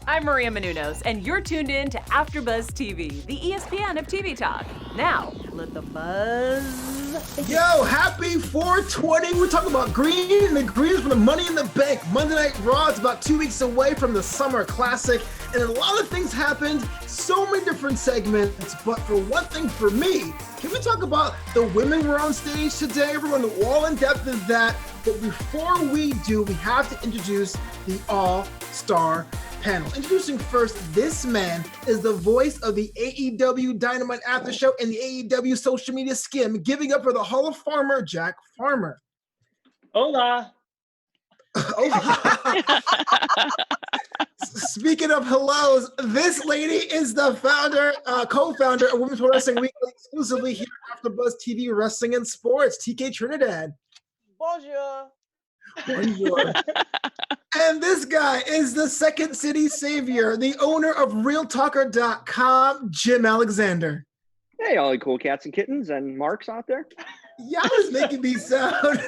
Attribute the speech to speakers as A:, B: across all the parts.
A: I'm Maria Menounos, and you're tuned in to AfterBuzz TV, the ESPN of TV talk. Now, let the buzz begin.
B: Yo, happy 420. We're talking about green and the greens from the Money in the Bank. Monday Night Raw is about 2 weeks away from the Summer Classic, and a lot of things happened, so many different segments, but for one thing for me, can we talk about the women who are on stage today? We're going to all in depth in that, but before we do, we have to introduce the All-Star panel. Introducing first, this man is the voice of the AEW Dynamite After Show and the AEW social media skim, giving up for the Hall of Farmer, Jack Farmer.
C: Hola.
B: Speaking of hellos, this lady is the founder, co-founder of Women's Pro Wrestling Weekly, exclusively here at AfterBuzz TV Wrestling and Sports, TK Trinidad.
D: Bonjour.
B: Bonjour. And this guy is the Second City Savior, the owner of RealTalker.com, Jim Alexander.
E: Hey, all you cool cats and kittens and marks out there.
B: Y'all is making me sound.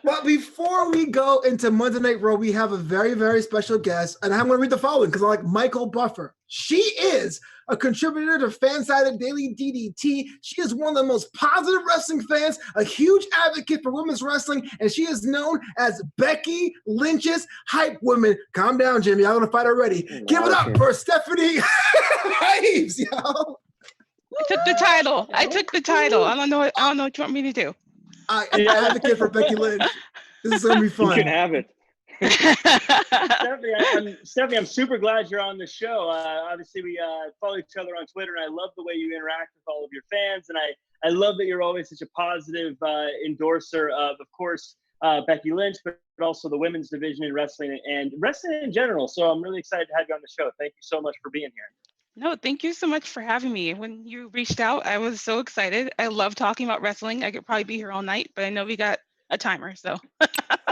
B: But before we go into Monday Night Raw, we have a very, very special guest, and I'm going to read the following because I like Michael Buffer. She is a contributor to Fansided DailyDDT. She is one of the most positive wrestling fans, a huge advocate for women's wrestling, and she is known as Becky Lynch's hype woman. Calm down, Jimmy. I'm going to fight already. Give it up for Stephanie Hives, yo.
F: I took the title. I don't know what you want me to do.
B: I'm an advocate for Becky Lynch. This is going to be fun.
E: You can have it.
C: Stephanie, I'm super glad you're on the show. Obviously, we follow each other on Twitter, and I love the way you interact with all of your fans. And I love that you're always such a positive endorser of course, Becky Lynch, but also the women's division in wrestling and wrestling in general. So I'm really excited to have you on the show. Thank you so much for being here.
F: No, thank you so much for having me. When you reached out, I was so excited. I love talking about wrestling. I could probably be here all night, but I know we got a timer, so.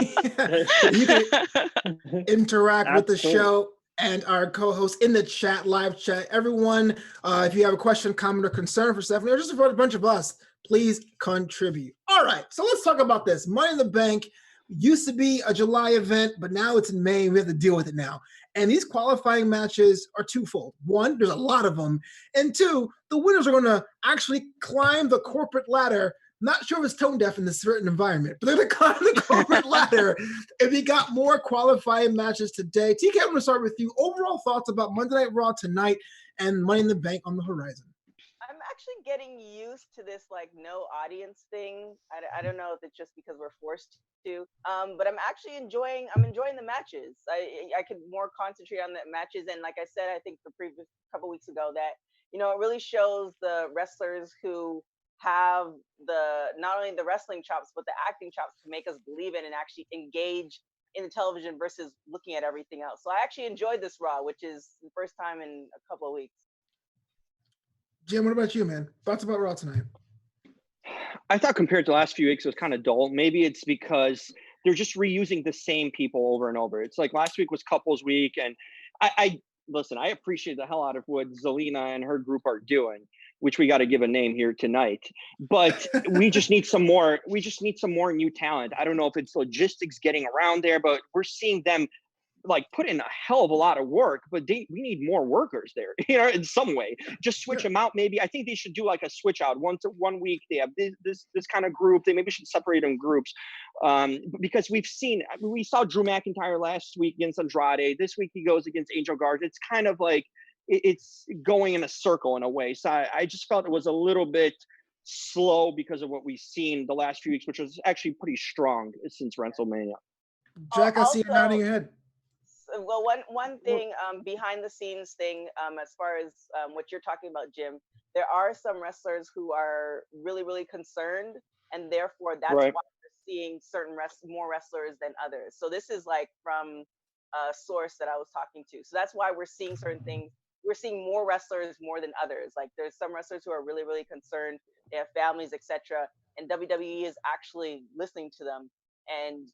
B: You can interact with the show and our co-host in the chat, live chat. Everyone, if you have a question, comment, or concern for Stephanie, or just for a bunch of us, please contribute. All right, so let's talk about this. Money in the Bank used to be a July event, but now it's in May. We have to deal with it now. And these qualifying matches are twofold. One, there's a lot of them. And two, the winners are going to actually climb the corporate ladder. Not sure if it's tone deaf in this certain environment, but they're going to climb the corporate ladder. And we got more qualifying matches today. TK, I'm going to start with you. Overall thoughts about Monday Night Raw tonight and Money in the Bank on the horizon.
D: I'm actually getting used to this like no audience thing. I don't know if it's just because we're forced to, but I'm enjoying the matches. I could more concentrate on the matches, and like I said, I think the previous couple weeks ago that it really shows the wrestlers who have not only the wrestling chops but the acting chops to make us believe in and actually engage in the television versus looking at everything else. So I actually enjoyed this Raw, which is the first time in a couple of weeks.
B: Jim, what about you, man? Thoughts about Raw tonight?
E: I thought compared to the last few weeks, it was kind of dull. Maybe it's because they're just reusing the same people over and over. It's like last week was couples week, and I listen, I appreciate the hell out of what Zelina and her group are doing, which we got to give a name here tonight. But we just need some more. We just need some more new talent. I don't know if it's logistics getting around there, but we're seeing them like put in a hell of a lot of work, but we need more workers there, in some way. Just switch them out. Maybe I think they should do like a switch out. One week they have this kind of group. They maybe should separate them groups, because we saw Drew McIntyre last week against Andrade. This week he goes against Angel Garza. It's kind of like it's going in a circle in a way. So I just felt it was a little bit slow because of what we've seen the last few weeks, which was actually pretty strong since WrestleMania.
B: Jack, I see you nodding your head.
D: Well, one thing, behind the scenes thing, as far as what you're talking about, Jim, there are some wrestlers who are really, really concerned, and therefore that's why we're seeing more wrestlers than others. So this is like from a source that I was talking to. So that's why we're seeing certain things. We're seeing more wrestlers more than others. Like there's some wrestlers who are really, really concerned. They have families, etc. And WWE is actually listening to them. And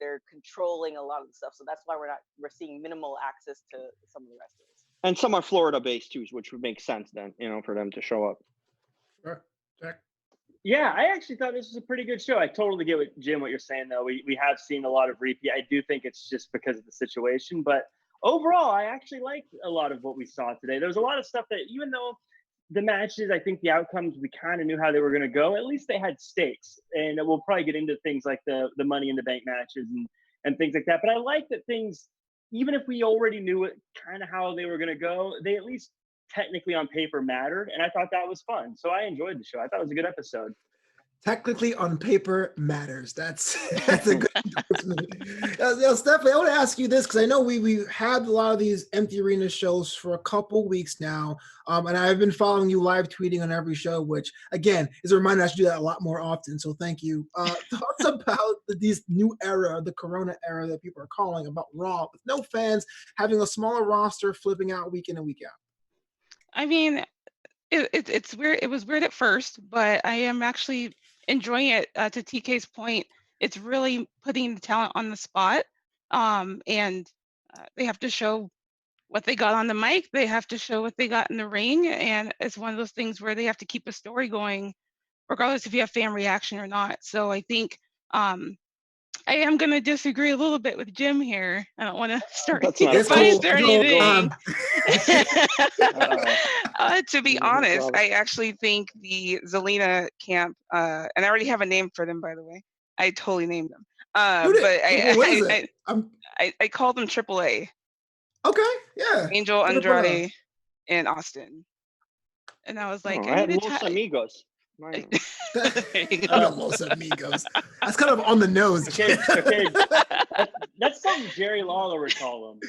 D: they're controlling a lot of the stuff, so that's why we're seeing minimal access to some of the wrestlers.
E: And some are Florida based too, which would make sense then, for them to show up.
B: Sure. Jack.
C: Yeah, I actually thought this was a pretty good show. I totally get what you're saying though. We have seen a lot of repeat. I do think it's just because of the situation, but overall, I actually liked a lot of what we saw today. There was a lot of stuff that, even though the matches, I think the outcomes, we kind of knew how they were going to go, at least they had stakes. And we'll probably get into things like the Money in the Bank matches and things like that. But I like that things, even if we already knew it kind of how they were going to go, they at least technically on paper mattered. And I thought that was fun. So I enjoyed the show. I thought it was a good episode.
B: Technically on paper matters. That's a good endorsement. Stephanie, I want to ask you this because I know we had a lot of these empty arena shows for a couple weeks now, and I've been following you live tweeting on every show, which again is a reminder I should do that a lot more often. So thank you. Thoughts about this new era, the Corona era that people are calling about Raw with no fans, having a smaller roster, flipping out week in and week out.
F: I mean, it's weird. It was weird at first, but I am actually enjoying it. To TK's point, it's really putting the talent on the spot, and they have to show what they got on the mic. They have to show what they got in the ring, and it's one of those things where they have to keep a story going, regardless if you have fan reaction or not. So I think I am going to disagree a little bit with Jim here. I don't want to start any fights or anything. To be honest, I actually think the Zelina camp, and I already have a name for them, by the way. I totally named them. But I call them AAA.
B: Okay, yeah.
F: Angel, Andrade, and Austin. And I was like, I need
E: Los Amigos.
B: Los Amigos. That's kind of on the nose.
C: Okay. That's something Jerry Lawler would call them.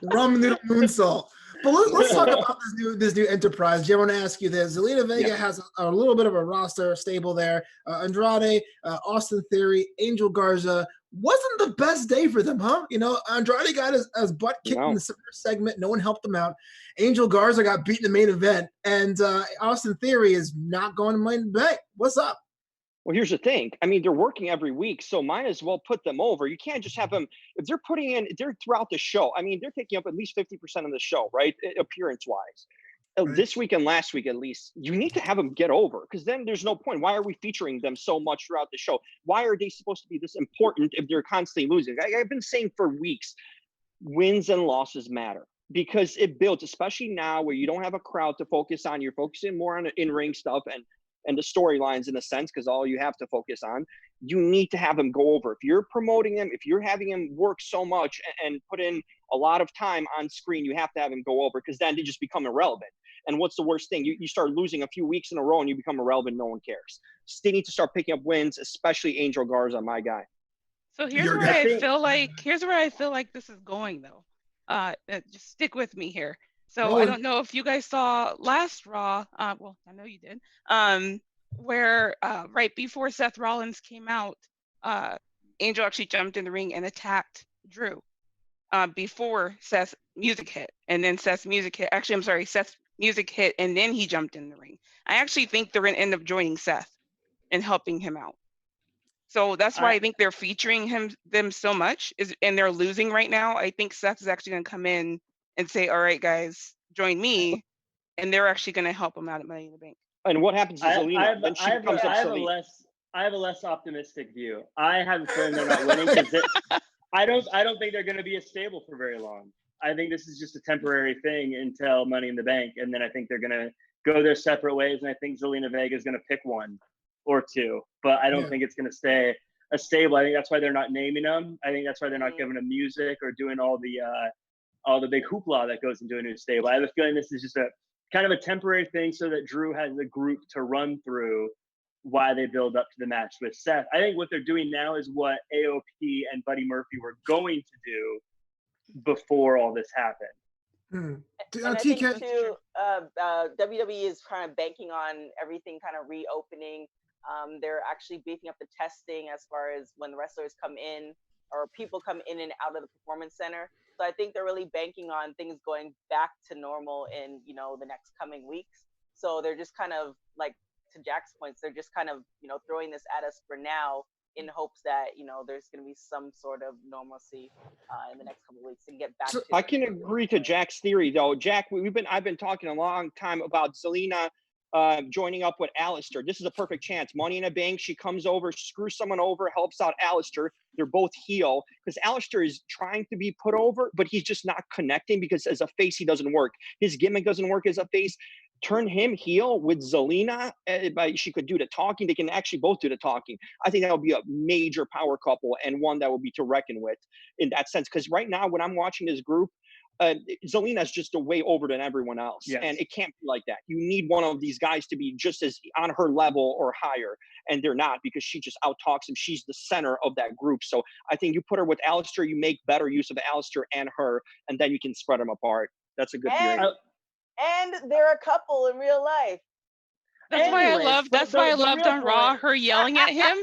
B: Ramen noodle moonsault. But let's talk about this new enterprise. Jim, I want to ask you this. Zelina Vega has a little bit of a roster stable there. Andrade, Austin Theory, Angel Garza. Wasn't the best day for them, huh? You know, Andrade got his butt kicked in the first segment. No one helped him out. Angel Garza got beat in the main event. And Austin Theory is not going to Money in the Bank. What's up?
E: Well, here's the thing. I mean, they're working every week, so might as well put them over. You can't just have them, if they're they're throughout the show. I mean, they're taking up at least 50% of the show, right? Appearance-wise. Right. This week and last week, at least, you need to have them get over, because then there's no point. Why are we featuring them so much throughout the show? Why are they supposed to be this important if they're constantly losing? I've been saying for weeks, wins and losses matter, because it builds, especially now where you don't have a crowd to focus on. You're focusing more on the in-ring stuff and the storylines in a sense, because all you have to focus on. You need to have them go over. If you're promoting them, if you're having them work so much and put in a lot of time on screen, you have to have them go over, because then they just become irrelevant. And what's the worst thing? You start losing a few weeks in a row and you become irrelevant. No one cares. So they need to start picking up wins, especially Angel Garza, my guy.
F: So here's where I feel like this is going, though. Just stick with me here. So I don't know if you guys saw last Raw. Well, I know you did. Where right before Seth Rollins came out, Angel actually jumped in the ring and attacked Drew before Seth's music hit, and then Seth's music hit. Actually, I'm sorry, Seth's music hit, and then he jumped in the ring. I actually think they're going to end up joining Seth and helping him out. So that's why I think they're featuring them so much, and they're losing right now. I think Seth is actually going to come in and say, all right, guys, join me. And they're actually going to help him out at Money in the Bank.
E: And what happens to Zelina? Then she becomes obsolete.
C: I have a less optimistic view. I have a feeling they're not winning, because I don't think they're going to be a stable for very long. I think this is just a temporary thing until Money in the Bank. And then I think they're going to go their separate ways. And I think Zelina Vega is going to pick one or two. But I don't think it's going to stay a stable. I think that's why they're not naming them. I think that's why they're not giving them music or doing all the big hoopla that goes into a new stable. I have a feeling this is just a kind of a temporary thing so that Drew has a group to run through while they build up to the match with Seth. I think what they're doing now is what AOP and Buddy Murphy were going to do before all this happened.
D: And I think too, WWE is kind of banking on everything kind of reopening. They're actually beefing up the testing as far as when the wrestlers come in or people come in and out of the performance center. So I think they're really banking on things going back to normal in, the next coming weeks. So they're just kind of like, to Jack's points, they're just kind of, throwing this at us for now in hopes that, there's going to be some sort of normalcy in the next couple of weeks and get back to.
E: I can agree to Jack's theory, though. Jack, I've been talking a long time about Zelina joining up with Aleister. This is a perfect chance. Money in a Bank. She comes over, screws someone over, helps out Aleister. They're both heel because Aleister is trying to be put over, but he's just not connecting because as a face, he doesn't work. His gimmick doesn't work as a face. Turn him heel with Zelina. She could do the talking. They can actually both do the talking. I think that would be a major power couple and one that would be to reckon with in that sense. Because right now, when I'm watching this group, Zelina's just a way over than everyone else.
C: Yes.
E: And it can't be like that. You need one of these guys to be just as on her level or higher. And they're not because she just out-talks him. She's the center of that group. So I think you put her with Aleister, you make better use of Aleister and her, and then you can spread them apart. That's a good theory.
D: And they're a couple in real life.
F: That's why I loved on Raw
C: point.
F: her yelling at him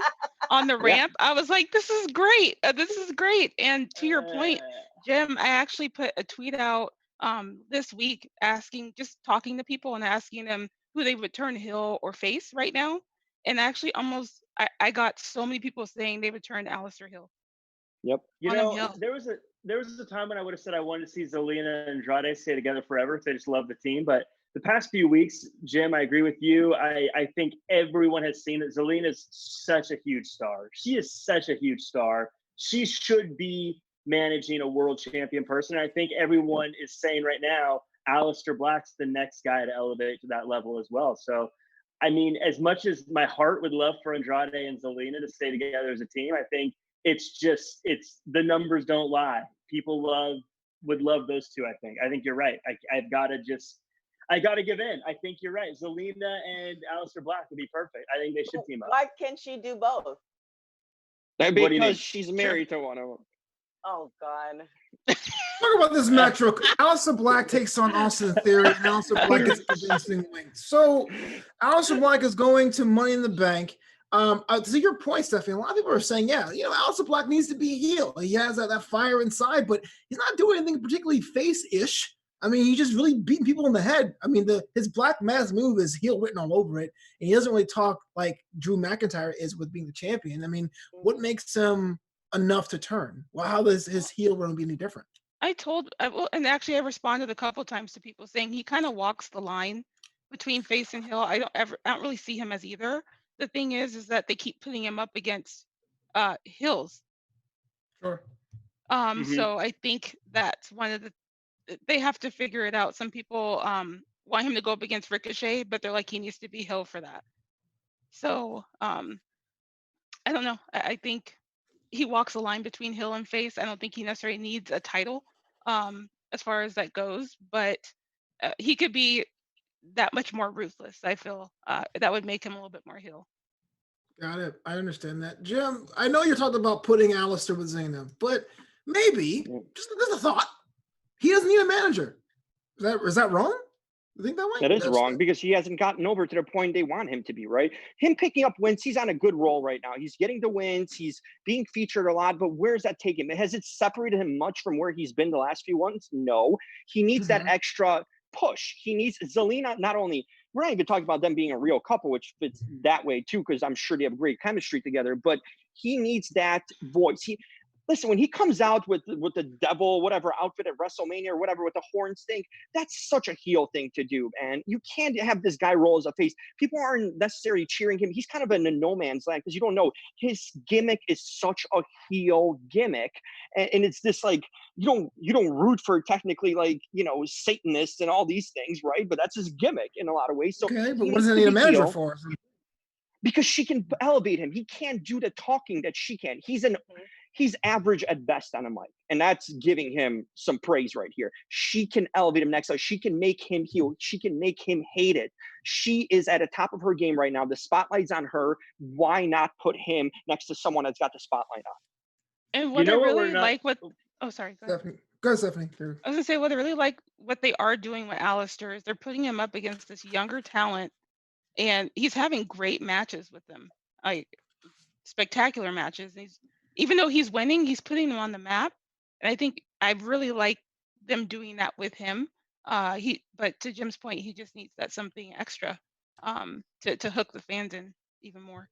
F: on the ramp. I was like, this is great. This is great. And to your point, Jim, I actually put a tweet out this week just talking to people and asking them who they would turn heel or face right now. And actually I got so many people saying they would turn Aleister heel.
E: Yep.
C: You know, there was a time when I would have said I wanted to see Zelina and Andrade stay together forever if they just love the team. But the past few weeks, Jim, I agree with you. I think everyone has seen that Zelina is such a huge star. She is such a huge star. She should be managing a world champion person. I think everyone is saying right now, Aleister Black's the next guy to elevate to that level as well. So, I mean, as much as my heart would love for Andrade and Zelina to stay together as a team, I think it's the numbers don't lie. People would love those two. I think you're right. I got to give in. I think you're right. Zelina and Aleister Black would be perfect. I think they should team up.
D: Why can't she do both?
E: Because she's married to one of them.
D: Oh God.
B: Talk about this match real quick. Aleister Black takes on Austin Theory, and Aleister Black gets convincing wins. So Aleister Black is going to Money in the Bank. To your point, Stephanie, a lot of people are saying, yeah, Aleister Black needs to be a heel. He has that fire inside, but he's not doing anything particularly face-ish. I mean, he's just really beating people in the head. I mean, his Black Mass move is heel written all over it, and he doesn't really talk like Drew McIntyre is with being the champion. I mean, what makes him enough to turn? Well, how does his heel run be any different?
F: And actually I responded a couple times to people saying he kind of walks the line between face and heel. I don't really see him as either. The thing is that they keep putting him up against heels.
B: Sure.
F: So I think that's one of they have to figure it out. Some people want him to go up against Ricochet, but they're like, he needs to be heel for that. So I don't know. I think he walks a line between heel and face. I don't think he necessarily needs a title as far as that goes, but he could be that much more ruthless. I feel that would make him a little bit more heel.
B: Got it. I understand that. Jim, I know you're talking about putting Aleister with Zaynab, but maybe, just a thought, he doesn't need a manager. Is that wrong? You think that way?
E: That is wrong because he hasn't gotten over to the point they want him to be, right? Him picking up wins, he's on a good roll right now. He's getting the wins. He's being featured a lot, but where's that taking him? Has it separated him much from where he's been the last few ones? No. He needs that extra push. He needs Zelina, not only, we're not even talking about them being a real couple, which fits that way too, because I'm sure they have great chemistry together, but he needs that voice. Listen, when he comes out with the devil, whatever outfit at WrestleMania or whatever with the horns thing, that's such a heel thing to do, man. You can't have this guy roll as a face. People aren't necessarily cheering him. He's kind of in a no man's land because you don't know. His gimmick is such a heel gimmick, and it's this like you don't root for technically like Satanists and all these things, right? But that's his gimmick in a lot of ways. So
B: okay, but what does he need a manager for?
E: Because she can elevate him. He can't do the talking that she can. He's average at best on a mic, and that's giving him some praise right here. She can elevate him next. She can make him heel. She can make him hated. She is at the top of her game right now. The spotlight's on her. Why not put him next to someone that's got the spotlight on?
F: And what I really like sorry. Go ahead.
B: Go, Stephanie.
F: I was gonna say what I really like what they are doing with Aleister is they're putting him up against this younger talent, and he's having great matches with them, like spectacular matches. Even though he's winning, he's putting them on the map. And I think I really like them doing that with him. But to Jim's point, he just needs that something extra to hook the fans in even more.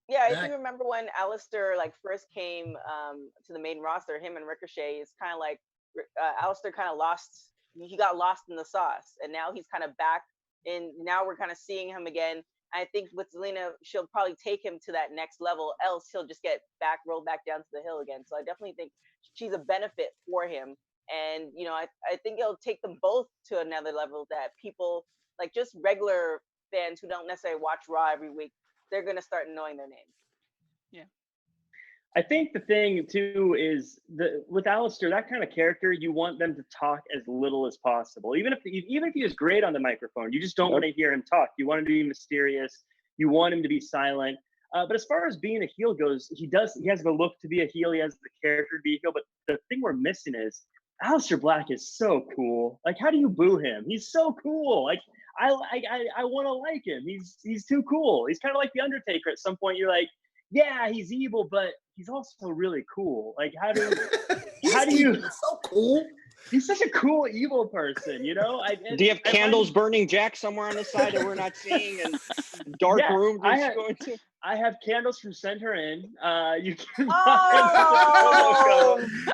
D: Yeah, if you remember when Aleister first came to the main roster, him and Ricochet is kind of like Aleister kind of lost. He got lost in the sauce, and now he's kind of back and now we're kind of seeing him again. I think with Zelina, she'll probably take him to that next level, else he'll just get rolled back down to the hill again. So I definitely think she's a benefit for him. And, you know, I think it'll take them both to another level that people, like just regular fans who don't necessarily watch Raw every week, they're going to start knowing their names.
F: Yeah.
C: I think the thing too is with Aleister, that kind of character, you want them to talk as little as possible. Even if he is great on the microphone, you just don't want to hear him talk. You want him to be mysterious. You want him to be silent. But as far as being a heel goes, he has the look to be a heel. He has the character to be a heel. But the thing we're missing is Aleister Black is so cool. Like, how do you boo him? He's so cool. Like, I want to like him. He's too cool. He's kind of like the Undertaker. At some point, you're like, yeah, he's evil, but he's also really cool. Like, how do you?
B: He's so cool.
C: He's such a cool evil person, you know.
E: Do you have candles burning, Jack, somewhere on the side that we're not seeing? And dark room.
C: I have candles from Center In. You can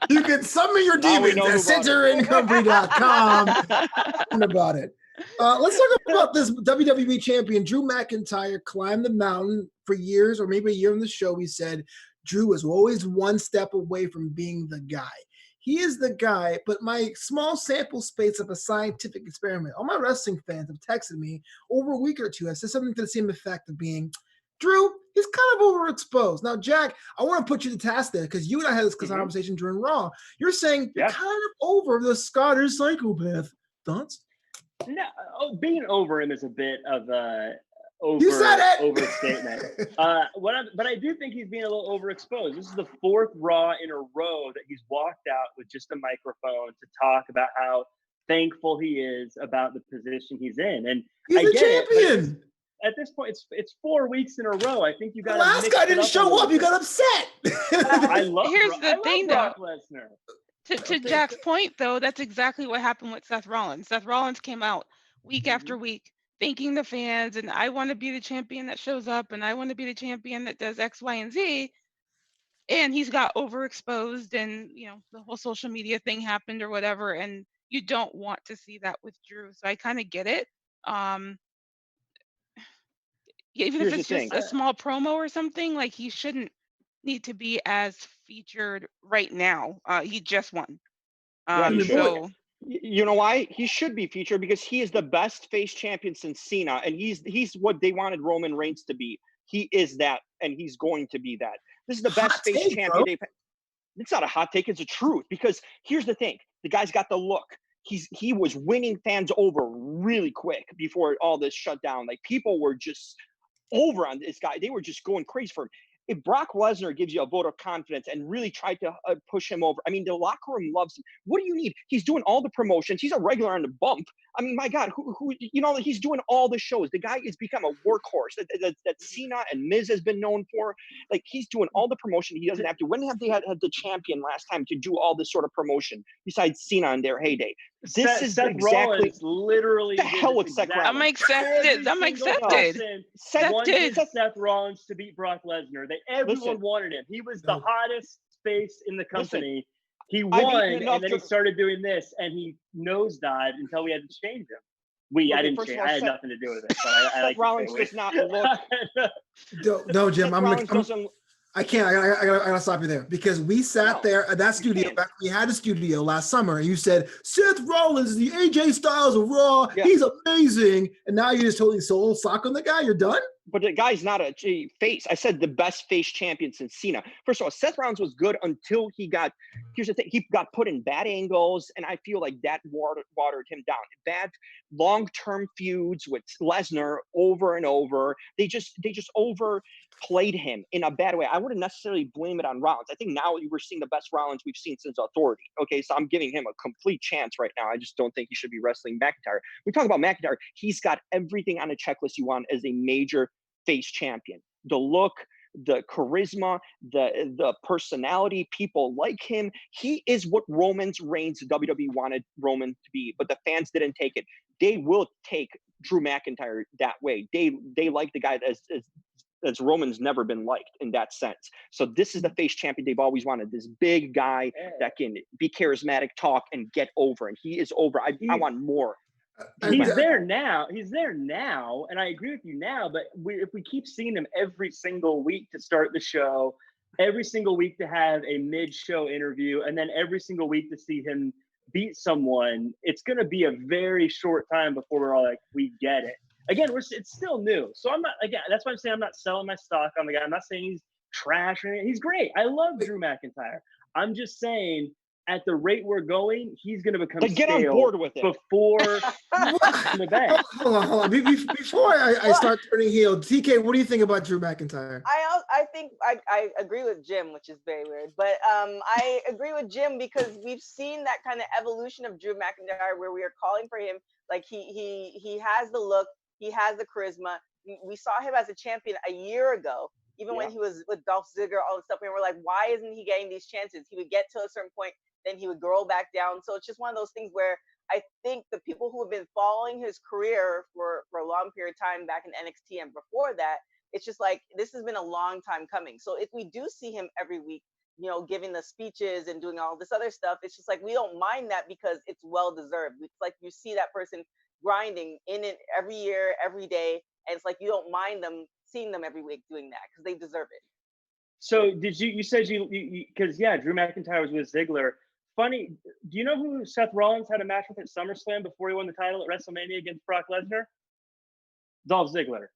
B: you can summon your demons at CenterInCompany.com. About it. Let's talk about this WWE champion. Drew McIntyre climbed the mountain for years, or maybe a year on the show. We said Drew was always one step away from being the guy. He is the guy, but my small sample space of a scientific experiment, all my wrestling fans have texted me over a week or two. I said something to the same effect of being, Drew, he's kind of overexposed. Now, Jack, I want to put you to task there because you and I had this conversation during Raw. You're saying you're kind of over the Scottish psychopath. Thoughts?
C: No, being over him is a bit of a overstatement. But I do think he's being a little overexposed. This is the 4th Raw in a row that he's walked out with just a microphone to talk about how thankful he is about the position he's in. And
B: he's a champion.
C: At this point, it's 4 weeks in a row. I think you got.
B: The last guy didn't show up. You got upset.
C: I love.
F: Here's the thing, though.
C: Brock Lesnar.
F: To Jack's point, though, that's exactly what happened with Seth Rollins. Seth Rollins came out week after week, thanking the fans, and I want to be the champion that shows up, and I want to be the champion that does X, Y, and Z. And he's got overexposed, and you know the whole social media thing happened or whatever, and you don't want to see that with Drew. So I kind of get it. Even if it's just a small promo or something, like he shouldn't need to be as featured right now. He just won. So
E: you know why? He should be featured because he is the best face champion since Cena, and he's what they wanted Roman Reigns to be. He is that, and he's going to be that. This is the best face champion. It's not a hot take, it's a truth. Because here's the thing: the guy's got the look. He was winning fans over really quick before all this shut down. Like people were just over on this guy. They were just going crazy for him. If Brock Lesnar gives you a vote of confidence and really tried to push him over, I mean, the locker room loves him. What do you need? He's doing all the promotions. He's a regular on the bump. I mean, my God, who you know, he's doing all the shows. The guy has become a workhorse that Cena and Miz has been known for. Like, he's doing all the promotion. He doesn't have to. When have they had the champion last time to do all this sort of promotion besides Cena in their heyday? This is
C: Seth
E: exactly
C: Rollins literally.
E: The hell with Seth Rollins.
F: I'm accepted.
C: Seth Rollins to beat Brock Lesnar. Everyone wanted him. He was the hottest face in the company. He won, and then he started doing this, and he nosedived until we had to change him. I didn't change. I had nothing to do with it. But I
E: Seth Rollins does not look.
B: No, Jim. I can't. I gotta stop you there because we sat there at that studio. We had a studio last summer, and you said Seth Rollins is the AJ Styles of Raw. Yeah. He's amazing, and now you just totally sold sock on the guy. You're done.
E: But the guy's not a face. I said the best face champion since Cena. First of all, Seth Rollins was good until he got. Here's the thing: he got put in bad angles, and I feel like that watered him down. Bad long-term feuds with Lesnar over and over. They just overplayed him in a bad way. I wouldn't necessarily blame it on Rollins. I think now we're seeing the best Rollins we've seen since Authority. Okay, so I'm giving him a complete chance right now. I just don't think he should be wrestling McIntyre. We talk about McIntyre. He's got everything on a checklist you want as a major face champion. The look, the charisma, the personality, people like him. He is what Roman Reigns WWE wanted Roman to be, but the fans didn't take it. They will take Drew McIntyre that way. They like the guy as Roman's never been liked in that sense. So this is the face champion they've always wanted. This big guy that can be charismatic, talk, and get over. And he is over. I want more.
C: He's there now. He's there now, and I agree with you now. But if we keep seeing him every single week to start the show, every single week to have a mid-show interview, and then every single week to see him beat someone, it's going to be a very short time before we're all like, we get it. Again, it's still new, so I'm not. Again, that's why I'm saying I'm not selling my stock on the guy. I'm not saying he's trash or anything. He's great. I love Drew McIntyre. I'm just saying, at the rate we're going, he's going to become
E: get on board with it
C: before the bank.
B: Hold on. Before I start turning heel, TK, what do you think about Drew McIntyre?
D: I think I agree with Jim, which is very weird, but I agree with Jim because we've seen that kind of evolution of Drew McIntyre where we are calling for him. Like he has the look, he has the charisma. We saw him as a champion a year ago. Even when he was with Dolph Ziggler, all this stuff, and we're like, why isn't he getting these chances? He would get to a certain point, then he would grow back down. So it's just one of those things where I think the people who have been following his career for a long period of time back in NXT and before that, it's just like, this has been a long time coming. So if we do see him every week, giving the speeches and doing all this other stuff, it's just like, we don't mind that because it's well-deserved. It's like you see that person grinding in it every year, every day, and it's like, you don't mind them seeing them every week doing that because they deserve it.
C: So did you said you because Drew McIntyre was with Ziggler. Funny, do you know who Seth Rollins had a match with at SummerSlam before he won the title at WrestleMania against Brock Lesnar? Dolph Ziggler.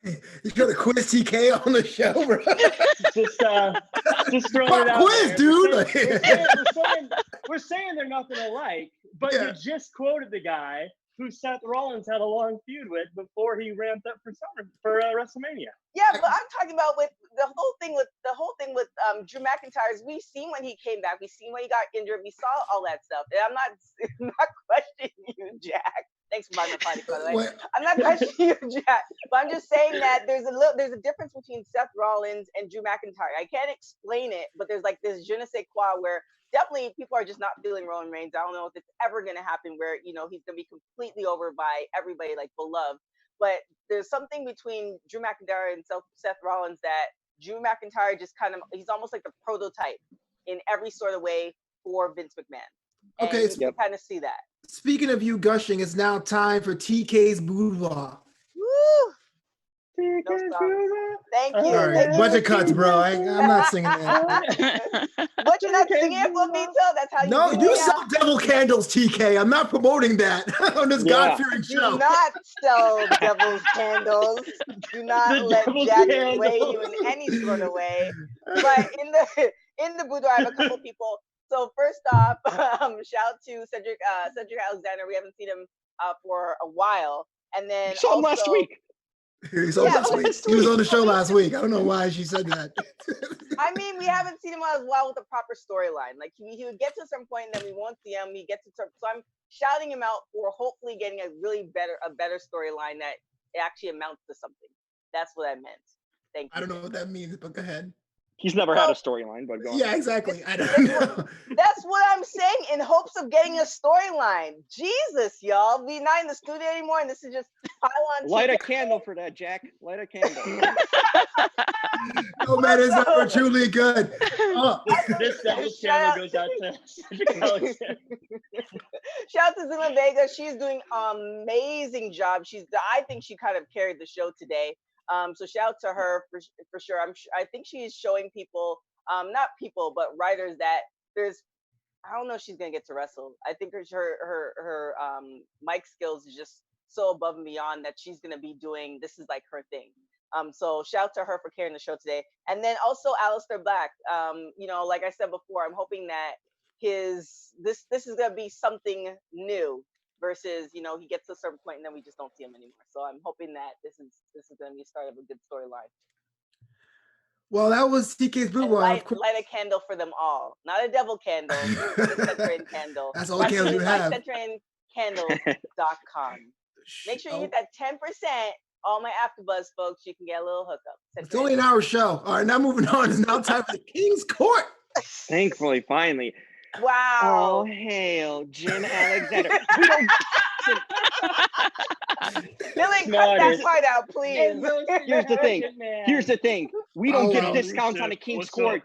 B: You got a quiz TK on the show, bro.
C: just throwing it out
B: quiz,
C: there. Dude. We're saying they're nothing alike, but you just quoted the guy who Seth Rollins had a long feud with before he ramped up for WrestleMania.
D: Yeah, but I'm talking about with the whole thing with Drew McIntyre is we've seen when he came back, we've seen when he got injured, we saw all that stuff. And I'm not questioning you, Jack. Thanks for buying the party, by the way. I'm not questioning you, Jack, but I'm just saying that there's a difference between Seth Rollins and Drew McIntyre. I can't explain it, but there's like this je ne sais quoi where definitely people are just not feeling Roman Reigns. I don't know if it's ever going to happen where, he's going to be completely over by everybody, like beloved. But there's something between Drew McIntyre and Seth Rollins that Drew McIntyre just he's almost like the prototype in every sort of way for Vince McMahon. And
B: okay,
D: you can kind of see that.
B: Speaking of you gushing, it's now time for TK's Boudoir.
D: Woo! No Thank you.
B: All right, bunch of cuts, bro. I'm not singing that.
D: But you're not singing it for me, too. That's how you
B: No,
D: do
B: you
D: it.
B: sell devil candles, TK. I'm not promoting that on this God-fearing show.
D: Do not sell devil's candles. Do not let Jack sway you in any sort of way. But in the boudoir, I have a couple people. So first off, shout to Cedric Alexander. We haven't seen him for a while. And then
E: saw him last week.
B: He was on the show last week. I don't know why she said that.
D: I mean, we haven't seen him as well with a proper storyline. Like he would get to some point, and then we won't see him. He gets to some, so I'm shouting him out for hopefully getting a better storyline that actually amounts to something. That's what I meant. Thank you.
B: I don't know what that means, but go ahead.
E: He's never had a storyline, but go on.
B: Yeah, exactly. I don't know.
D: That's what I'm saying, in hopes of getting a storyline. Jesus, y'all. We're not in the studio anymore, and this is just pile on.
E: Light a candle for that, Jack. Light a candle.
B: No man is ever truly good.
C: This devil's candle goes out to
D: Shout out to Zelina Vega. She's doing an amazing job. I think she kind of carried the show today. So shout out to her for sure. I think she's showing people, not people, but writers that I don't know if she's gonna get to wrestle. I think her mic skills is just so above and beyond that she's gonna be doing. This is like her thing. So shout out to her for carrying the show today. And then also Aleister Black. Like I said before, I'm hoping that this is gonna be something new. Versus, he gets to a certain point and then we just don't see him anymore. So I'm hoping that this is going to be the start of a good storyline.
B: Well, that was TK's Boudoir.
D: Light a candle for them all. Not a devil candle, just a Centurion candle.
B: That's all the candles you have.
D: CenturionCandles.com. Make sure you hit that 10%. All my AfterBuzz folks, you can get a little hookup.
B: It's only an hour show. All right, now moving on. It's now time for the King's Court.
E: Thankfully, finally.
D: Wow.
E: All hail Jim Alexander. We don't
D: Billy, cut that part out, please.
E: Here's the thing. We don't get discounts on the King's Court.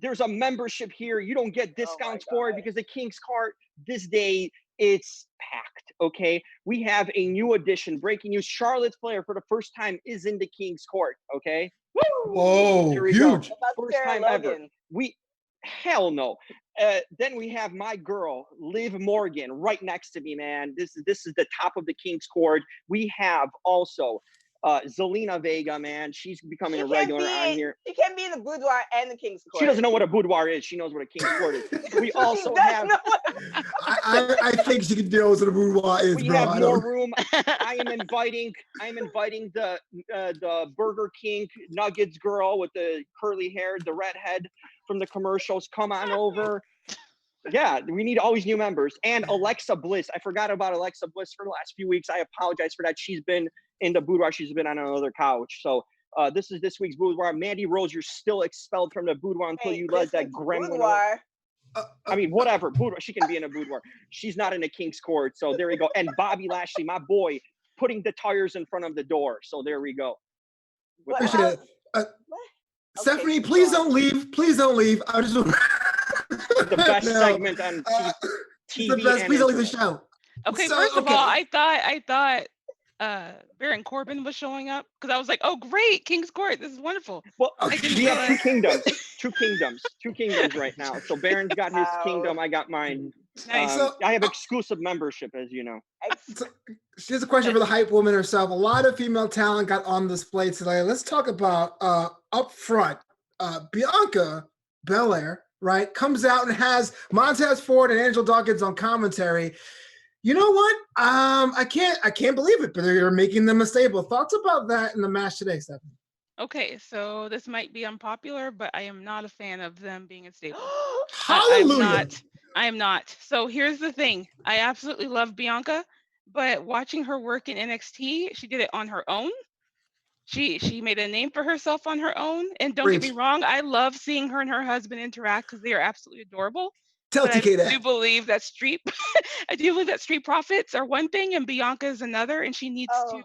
E: There's a membership here. You don't get discounts for it because the King's Court this day It's packed, okay? We have a new addition. Breaking news, Charlotte Flair for the first time is in the King's Court, okay?
B: Woo! Whoa, huge.
E: First time ever. Hell no. Then we have my girl, Liv Morgan, right next to me, man. This is the top of the King's Court. We have also Zelina Vega, man. She's becoming a regular on here.
D: She can't be in the boudoir and the King's Court.
E: She doesn't know what a boudoir is. She knows what a King's Court is. We also have.
B: I think she can deal with what a boudoir is,
E: we
B: bro.
E: have more room. I am inviting the Burger King Nuggets girl with the curly hair, the redhead from the commercials. Come on over. Yeah, we need always new members. And Alexa Bliss. I forgot about Alexa Bliss for the last few weeks. I apologize for that. She's been in the boudoir. She's been on another couch. So this is this week's boudoir. Mandy Rose, you're still expelled from the boudoir until you let that gremlin. I mean, whatever. Boudoir. She can be in a boudoir. She's not in the King's Court. So there we go. And Bobby Lashley, my boy, putting the tires in front of the door. So there we go.
B: Appreciate it. Stephanie, please don't leave. Please don't leave. I just
E: the best segment on TV.
B: The best. Please don't leave the show.
F: Okay, first of all, I thought Baron Corbin was showing up because I was like, oh great, King's Court, this is wonderful.
E: Well, we have two kingdoms right now. So Baron's got his kingdom, I got mine.
F: Nice.
E: I have exclusive membership, as you know.
B: So, here's a question for the hype woman herself. A lot of female talent got on display today. Let's talk about up front. Bianca Belair, right, comes out and has Montez Ford and Angel Dawkins on commentary. You know what? I can't believe it, but they're making them a stable. Thoughts about that in the match today, Stephanie?
F: Okay, so this might be unpopular, but I am not a fan of them being a stable.
B: Hallelujah!
F: I am not. So here's the thing. I absolutely love Bianca, but watching her work in NXT, she did it on her own. She made a name for herself on her own. And don't get me wrong, I love seeing her and her husband interact because they are absolutely adorable.
B: Tell TK that.
F: I do believe that street profits are one thing and Bianca is another, and she needs to.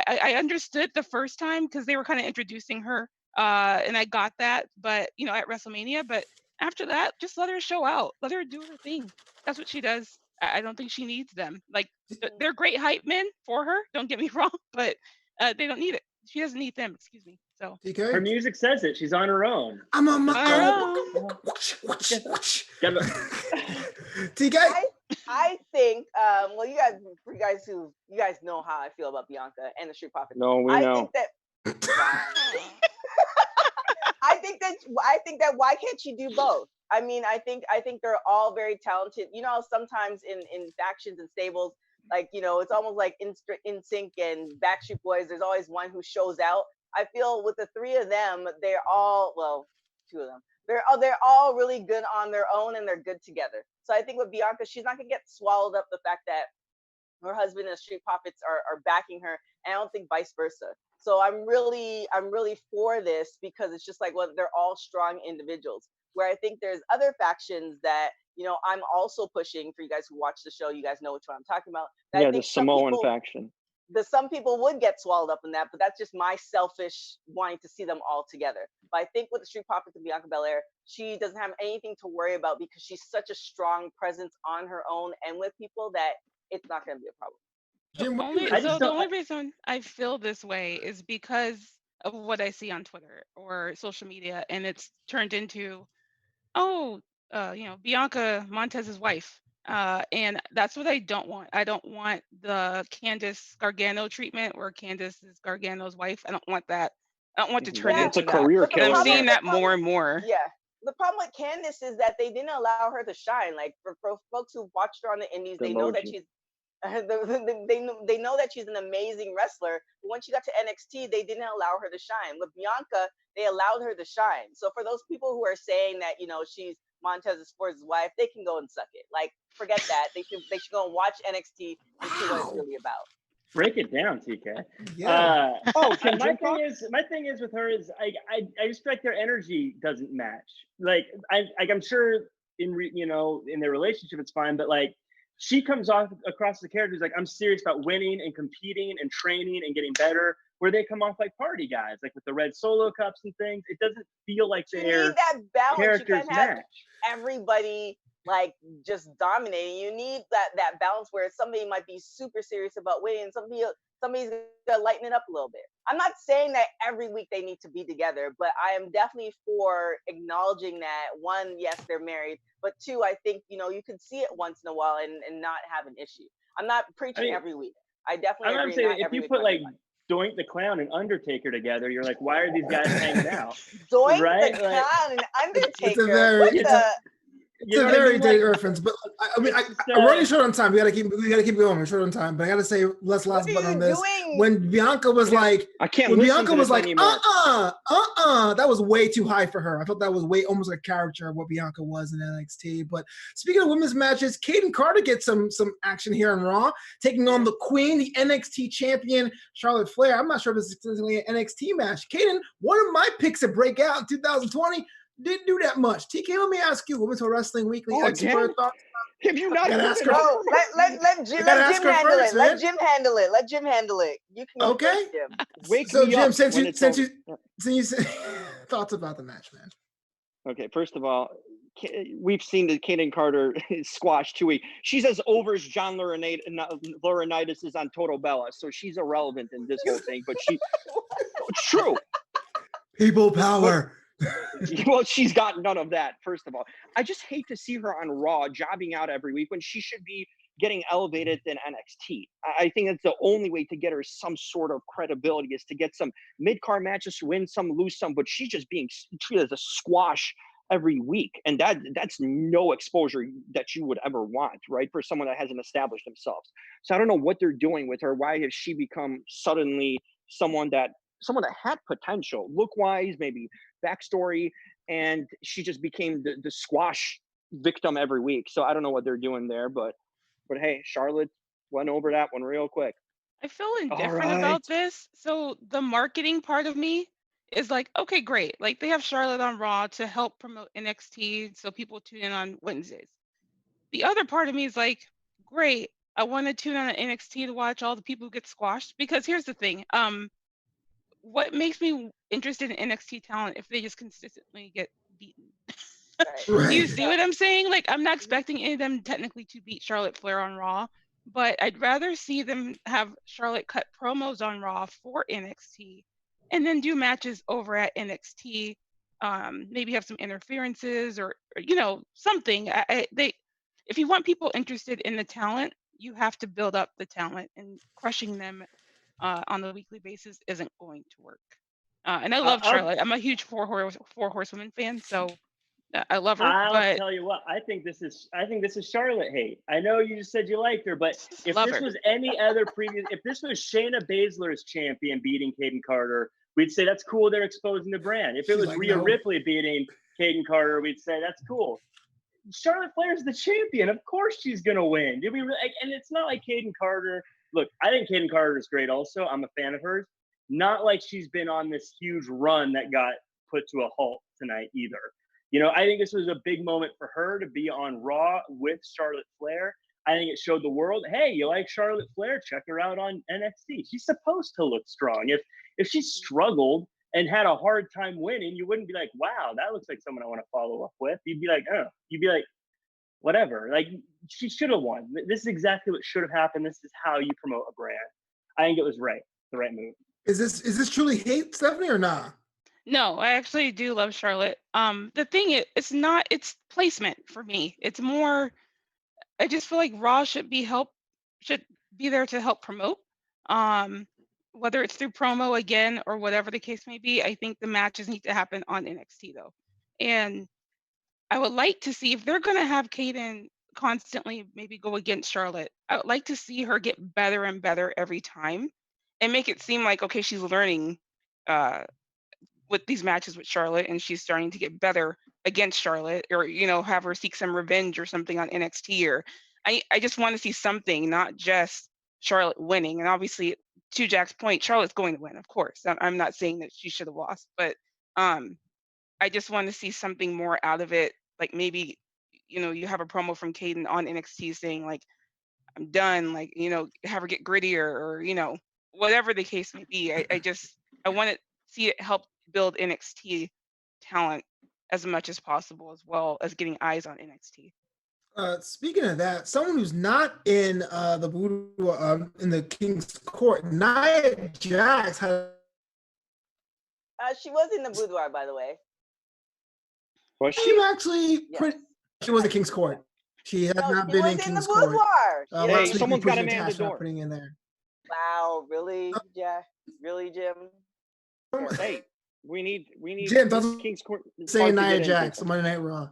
F: I understood the first time because they were kind of introducing her, and I got that. But at WrestleMania, but after that, just let her show out. Let her do her thing. That's what she does. I don't think she needs them. Like they're great hype men for her. Don't get me wrong, but they don't need it. She doesn't need them. Excuse me. So
B: TK?
C: Her music says it. She's on her own.
B: I'm on my own. TK?
D: I think, well, you guys know how I feel about Bianca and the Street Profits.
E: No, we know.
D: I think that why can't she do both? I mean, I think they're all very talented. Sometimes in factions and stables, like, it's almost like in sync and Backstreet Boys, there's always one who shows out. I feel with the three of them, they're all, well, two of them, they're all really good on their own and they're good together. So I think with Bianca, she's not gonna get swallowed up the fact that her husband and Street Profits are backing her, and I don't think vice versa. So I'm really for this because it's just like, well, they're all strong individuals. Where I think there's other factions that I'm also pushing for you guys who watch the show. You guys know which one I'm talking about.
E: Yeah, the Samoan faction.
D: Some people would get swallowed up in that, but that's just my selfish wanting to see them all together. But I think with the Street Profits and Bianca Belair, she doesn't have anything to worry about because she's such a strong presence on her own and with people that it's not going to be a problem.
F: The only reason I feel this way is because of what I see on Twitter or social media, and it's turned into, Bianca Montez's wife. And that's what I don't want. I don't want the Candice Gargano treatment where Candice is Gargano's wife. I don't want that. I don't want to turn into
E: it's a career killer.
F: I'm seeing that more and more.
D: Yeah. The problem with Candice is that they didn't allow her to shine. Like for folks who've watched her on the Indies, they know that she's they know that she's an amazing wrestler. But when she got to NXT, they didn't allow her to shine. With Bianca, they allowed her to shine. So for those people who are saying that she's Montez Ford's wife, they can go and suck it. Like, forget that. They should go and watch NXT and see what it's really about.
C: Break it down, TK.
B: Yeah.
C: My thing is with her is I just feel like their energy doesn't match. Like I'm sure in their relationship it's fine, but like she comes across the character who's like, I'm serious about winning and competing and training and getting better. Where they come off like party guys, like with the red solo cups and things. It doesn't feel like their
D: need that balance.
C: characters
D: you can't have
C: match.
D: Everybody like just dominating. You need that balance where somebody might be super serious about winning, and somebody's gonna lighten it up a little bit. I'm not saying that every week they need to be together, but I am definitely for acknowledging that, one, yes, they're married, but two, I think, you know, you can see it once in a while and not have an issue. I'm not preaching every week. I definitely
C: I'm
D: agree.
C: saying if you put like Doink the Clown and Undertaker together, you're like, why are these guys hanging out?
D: Doink
C: right?
D: the Clown and Undertaker.
B: It's a very dated reference, but I mean, we're running short on time. We gotta keep going. We're short on time, but I gotta say, last button on this. When Bianca was like, that was way too high for her. I thought that was way almost like a caricature of what Bianca was in NXT. But speaking of women's matches, Kayden Carter gets some action here on Raw, taking on the Queen, the NXT champion, Charlotte Flair. I'm not sure if this is an NXT match. Kayden, one of my picks to break out in 2020. Didn't do that much. TK, let me ask you, Women's Wrestling Weekly expert thoughts.
E: Have you not?
B: Ask her.
D: No, let Jim handle it. Let Jim handle it. Let Jim handle it. You can go first, Jim.
B: So Jim, since you thoughts about the match, man.
E: Okay, first of all, we've seen the Kayden Carter squash 2 weeks. She's as over as John Laurinaitis is on Total Bella, so she's irrelevant in this whole thing. But it's true.
B: People power.
E: Well, she's got none of that, first of all. I just hate to see her on Raw jobbing out every week when she should be getting elevated in NXT. I think that's the only way to get her some sort of credibility is to get some mid-card matches, win some, lose some, but she's just being treated as a squash every week. And that's no exposure that you would ever want, right? For someone that hasn't established themselves. So I don't know what they're doing with her. Why has she become suddenly someone that had potential, look-wise, maybe backstory, and she just became the squash victim every week. So I don't know what they're doing there, but hey, Charlotte went over that one real quick.
F: I feel indifferent about this. So the marketing part of me is like, okay, great. Like they have Charlotte on Raw to help promote NXT so people tune in on Wednesdays. The other part of me is like, great. I want to tune on NXT to watch all the people who get squashed, because here's the thing. What makes me interested in NXT talent if they just consistently get beaten?
B: Right.
F: You see what I'm saying? Like, I'm not expecting any of them technically to beat Charlotte Flair on Raw, but I'd rather see them have Charlotte cut promos on Raw for NXT and then do matches over at NXT. Maybe have some interferences or you know, something. If you want people interested in the talent, you have to build up the talent, and crushing them on the weekly basis isn't going to work. And I love Charlotte. I'm a huge four horsewomen fan, so I love her.
C: I'll tell you what, I think this is Charlotte hate. I know you just said you liked her, but if this was any other previous, if this was Shayna Baszler's champion beating Kayden Carter, we'd say that's cool. They're exposing the brand. If it was Rhea Ripley beating Kayden Carter, we'd say that's cool. Charlotte Flair's the champion. Of course she's gonna win. And it's not like Kayden Carter. Look, I think Kayden Carter is great. Also, I'm a fan of hers. Not like she's been on this huge run that got put to a halt tonight either. You know, I think this was a big moment for her to be on Raw with Charlotte Flair. I think it showed the world, hey, you like Charlotte Flair? Check her out on NXT. She's supposed to look strong. If she struggled and had a hard time winning, you wouldn't be like, wow, that looks like someone I want to follow up with. You'd be like, oh. You'd be like, whatever. Like, she should have won. This is exactly what should have happened. This is how you promote a brand. I think it was the right move.
B: Is this truly hate, Stephanie, or not?
F: No, I actually do love Charlotte. The thing is, it's placement for me. It's more, I just feel like Raw should be there to help promote. Whether it's through promo again or whatever the case may be, I think the matches need to happen on NXT though. And I would like to see, if they're going to have Kayden constantly maybe go against Charlotte, I would like to see her get better and better every time and make it seem like, okay, she's learning with these matches with Charlotte and she's starting to get better against Charlotte, or, you know, have her seek some revenge or something on NXT. Or I just want to see something, not just Charlotte winning. And obviously, to Jack's point, Charlotte's going to win, of course. I'm not saying that she should have lost, but I just want to see something more out of it. Like maybe, you know, you have a promo from Kayden on NXT saying like, I'm done, like, you know, have her get grittier, or, you know, whatever the case may be. I want to see it help build NXT talent as much as possible, as well as getting eyes on NXT.
B: Speaking of that, someone who's not in the boudoir, in the King's Court, Nia Jax had.
D: She was in the boudoir, by the way.
E: Was
B: She
E: she?
B: actually
D: Yes.
B: she was in King's Court. She has not
D: she
B: been
D: was
B: in
D: the
B: King's Court.
D: boudoir.
E: Hey,
B: Last week we
E: someone's got to
B: appreciate
E: man the
B: Tasha not
E: door.
B: putting in there.
D: Wow, really, Jack? Really, Jim?
E: Hey, we need
B: Jim,
E: this
B: doesn't
E: King's Court.
B: say
E: part to
B: Nia
E: get
B: Jax
E: into.
B: on Monday Night Raw.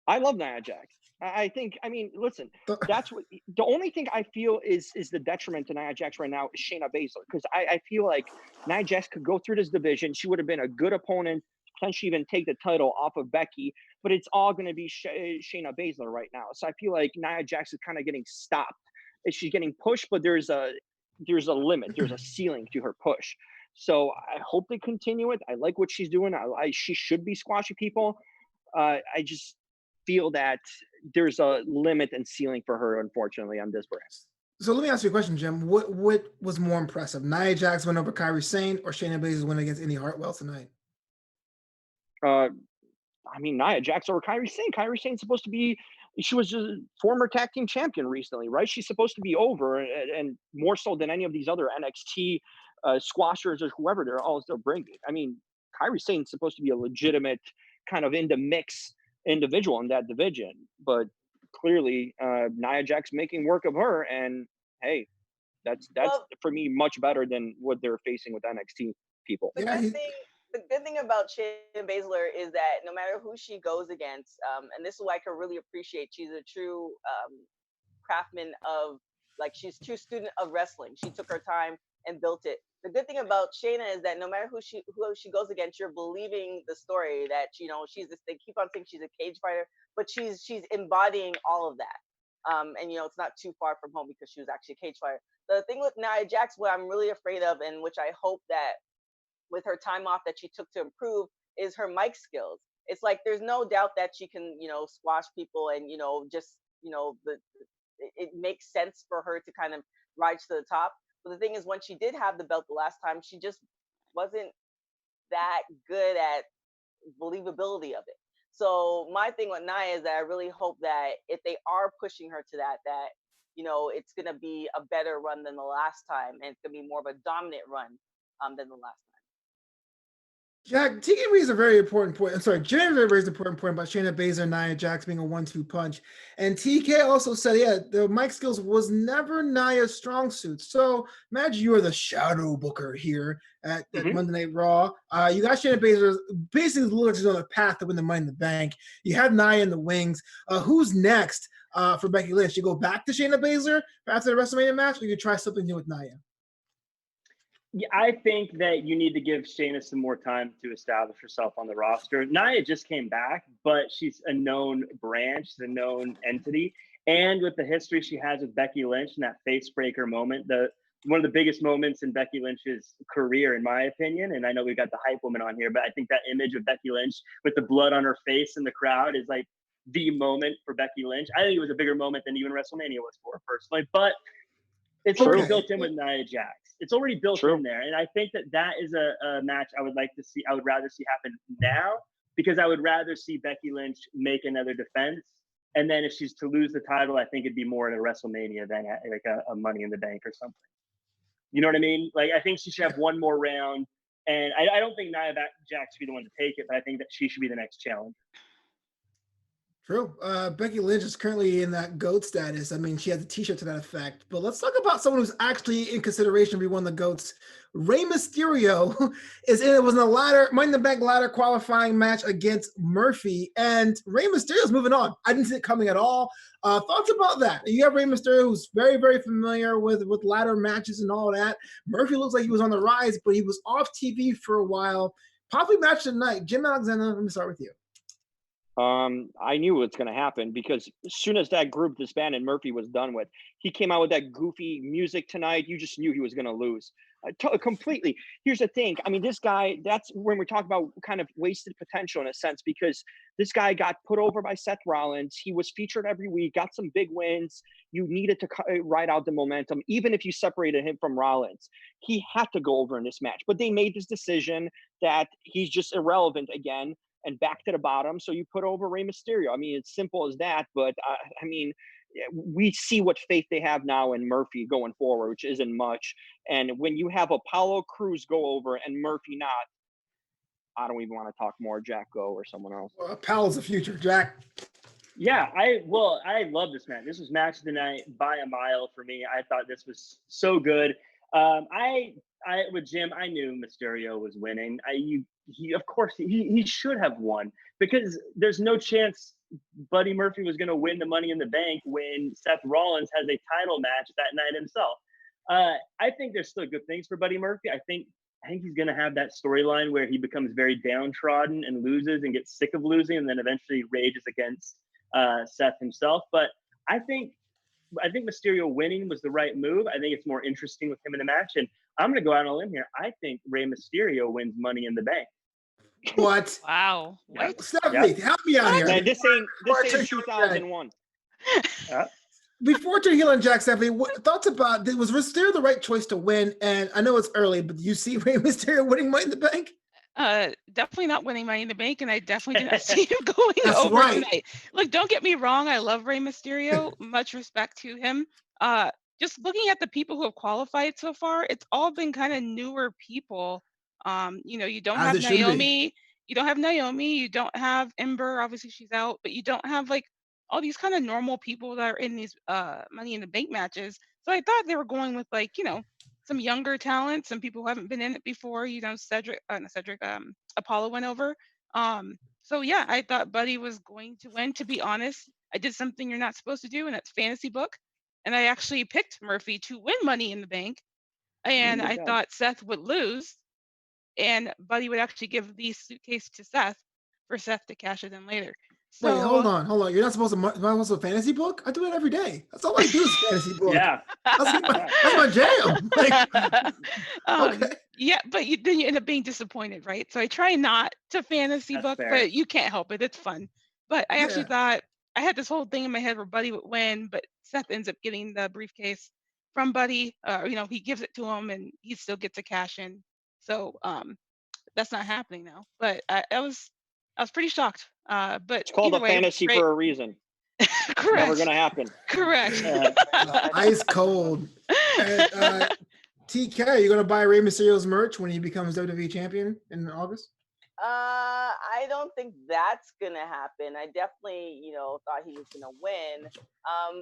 E: I love Nia Jax. I think, I mean, listen, that's what the only thing I feel is the detriment to Nia Jax right now is Shayna Baszler, because I feel like Nia Jax could go through this division. She would have been a good opponent, potentially even take the title off of Becky, but it's all going to be Shayna Baszler right now. So I feel like Nia Jax is kind of getting stopped. She's getting pushed, but there's a limit, there's a ceiling to her push. So I hope they continue it. I like what she's doing. She should be squashing people. I just feel that there's a limit and ceiling for her, unfortunately, on this brand.
B: So let me ask you a question, Jim. What was more impressive, Nia Jax win over Kairi Sane or Shayna Baszler's win against Indi Hartwell tonight?
E: I mean, Nia Jax over Kairi Sane. Kairi Sane's supposed to be, she was a former tag team champion recently, right? She's supposed to be over, and more so than any of these other NXT squashers or whoever they're bringing. I mean, Kairi Sane's supposed to be a legitimate kind of in the mix individual in that division, but clearly Nia Jax making work of her, and hey, that's for me much better than what they're facing with NXT people.
D: The good thing about Shayna Baszler is that no matter who she goes against, and this is why I can really appreciate, she's a true craftsman of, like, she's a true student of wrestling. She took her time and built it. The good thing about Shayna is that no matter who she goes against, you're believing the story that, you know, they keep on saying she's a cage fighter, but she's embodying all of that. And you know, it's not too far from home because she was actually a cage fighter. The thing with Nia Jax, what I'm really afraid of, and which I hope that with her time off that she took to improve, is her mic skills. It's like there's no doubt that she can, you know, squash people, and you know, just, you know, it makes sense for her to kind of rise to the top. But the thing is, when she did have the belt the last time, she just wasn't that good at believability of it. So my thing with Nia is that I really hope that if they are pushing her to that you know, it's gonna be a better run than the last time, and it's gonna be more of a dominant run than the last time.
B: Jack, TK raised a very important point. I'm sorry, Jim raised an important point about Shayna Baszler and Nia Jax being a 1-2 punch. And TK also said, yeah, the mic skills was never Nia's strong suit. So imagine you are the shadow booker here at Monday Night Raw. You got Shayna Baszler basically looks on a path to win the Money in the Bank. You have Nia in the wings. Who's next for Becky Lynch? You go back to Shayna Baszler after the WrestleMania match, or you try something new with Nia?
C: Yeah, I think that you need to give Shayna some more time to establish herself on the roster. Nia just came back, but she's a known brand. She's a known entity. And with the history she has with Becky Lynch and that face breaker moment, one of the biggest moments in Becky Lynch's career, in my opinion, and I know we've got the hype woman on here, but I think that image of Becky Lynch with the blood on her face in the crowd is like the moment for Becky Lynch. I think it was a bigger moment than even WrestleMania was for her personally, but it's already built in with Nia Jax. It's already built in there. And I think that is a match I would like to see. I would rather see happen now, because I would rather see Becky Lynch make another defense. And then if she's to lose the title, I think it'd be more at a WrestleMania than at like a Money in the Bank or something. You know what I mean? Like, I think she should have one more round. And I don't think Nia Jax should be the one to take it, but I think that she should be the next challenger.
B: True. Becky Lynch is currently in that GOAT status. I mean, she has a t-shirt to that effect. But let's talk about someone who's actually in consideration to be one of the GOATs. Rey Mysterio was in a Money in the Bank ladder qualifying match against Murphy, and Rey Mysterio's moving on. I didn't see it coming at all. Thoughts about that? You have Rey Mysterio, who's very, very familiar with ladder matches and all that. Murphy looks like he was on the rise, but he was off TV for a while. Possibly match tonight. Jim Alexander, let me start with you.
E: I knew what's going to happen, because as soon as that group disbanded, Murphy was done with. He came out with that goofy music tonight. You just knew he was going to lose completely. Here's the thing. I mean, this guy, that's when we're talking about kind of wasted potential in a sense, because this guy got put over by Seth Rollins. He was featured every week, got some big wins. You needed to ride out the momentum. Even if you separated him from Rollins, he had to go over in this match. But they made this decision that he's just irrelevant again. and back to the bottom. So you put over Rey Mysterio. I mean, it's simple as that. But I mean, we see what faith they have now in Murphy going forward, which isn't much. And when you have Apollo Crews go over and Murphy not, I don't even want to talk more. Jack, go, or someone else.
B: Well, Powell's the future, Jack.
C: Yeah, I love this match. This was match of the night by a mile for me. I thought this was so good. I with Jim, I knew Mysterio was winning. He of course he should have won, because there's no chance Buddy Murphy was going to win the Money in the Bank when Seth Rollins has a title match that night himself. I think there's still good things for Buddy Murphy. I think he's going to have that storyline where he becomes very downtrodden and loses and gets sick of losing, and then eventually rages against Seth himself. But I think Mysterio winning was the right move. I think it's more interesting with him in a match. And I'm going to go out on a limb here. I think Rey Mysterio wins Money in the Bank.
B: What?
F: Wow. What?
B: Stephanie, help me out here.
E: Man, this ain't 2001.
B: Before Heel and Jack, Stephanie, what thoughts about, was Mysterio the right choice to win? And I know it's early, but do you see Rey Mysterio winning Money in the Bank?
F: Definitely not winning Money in the Bank, and I definitely did not see him going over tonight. Look, don't get me wrong, I love Rey Mysterio. Much respect to him. Just looking at the people who have qualified so far, it's all been kind of newer people. You don't have Naomi, you don't have Ember, obviously she's out, but you don't have like all these kind of normal people that are in these Money in the Bank matches. So I thought they were going with like, some younger talent, some people who haven't been in it before. Apollo went over. So yeah, I thought Buddy was going to win. To be honest, I did something you're not supposed to do, and that's fantasy book. And I actually picked Murphy to win Money in the Bank. And I thought Seth would lose, and Buddy would actually give the suitcase to Seth for Seth to cash it in later. So,
B: wait, hold on. You're not supposed to fantasy book? I do it every day. That's all I do is fantasy book.
C: Yeah.
B: That's my jam. Okay.
F: Yeah, but then you end up being disappointed, right? So I try not to fantasy book, but you can't help it. It's fun. But I actually thought, I had this whole thing in my head where Buddy would win, but Seth ends up getting the briefcase from Buddy. He gives it to him, and he still gets a cash in. So that's not happening now. But I was pretty shocked. But
E: it's called a fantasy for a reason.
F: Correct.
E: Never gonna happen.
F: Correct.
B: Ice cold. And, TK, are you gonna buy Rey Mysterio's merch when he becomes WWE champion in August?
D: I don't think that's gonna happen. I definitely, thought he was gonna win.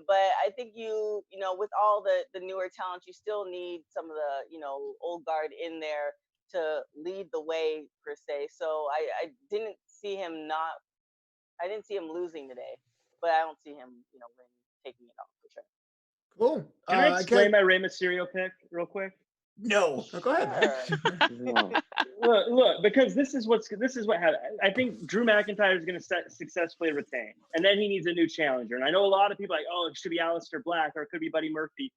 D: But I think with all the newer talent, you still need some of the, old guard in there to lead the way per se. So I didn't see him losing today, but I don't see him, taking it off for sure.
B: Cool.
C: Can I explain my Rey Mysterio pick real quick?
B: No. Go ahead.
C: Look, because this is what happened. I think Drew McIntyre is going to successfully retain, and then he needs a new challenger. And I know a lot of people are like, oh, it should be Aleister Black or it could be Buddy Murphy.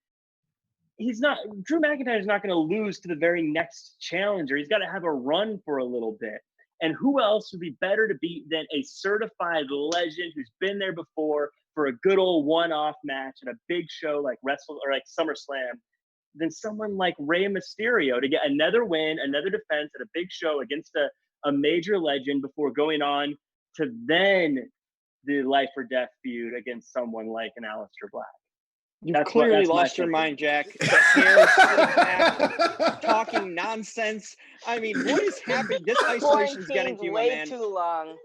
C: Drew McIntyre is not going to lose to the very next challenger. He's got to have a run for a little bit. And who else would be better to beat than a certified legend who's been there before for a good old one-off match at a big show like SummerSlam, than someone like Rey Mysterio to get another win, another defense at a big show against a major legend before going on to then the life or death feud against someone like an Aleister Black.
E: You've clearly lost your mind, Jack. The hair is sitting back, talking nonsense. I mean, what is happening? This isolation's getting to you, man.
D: Way too long.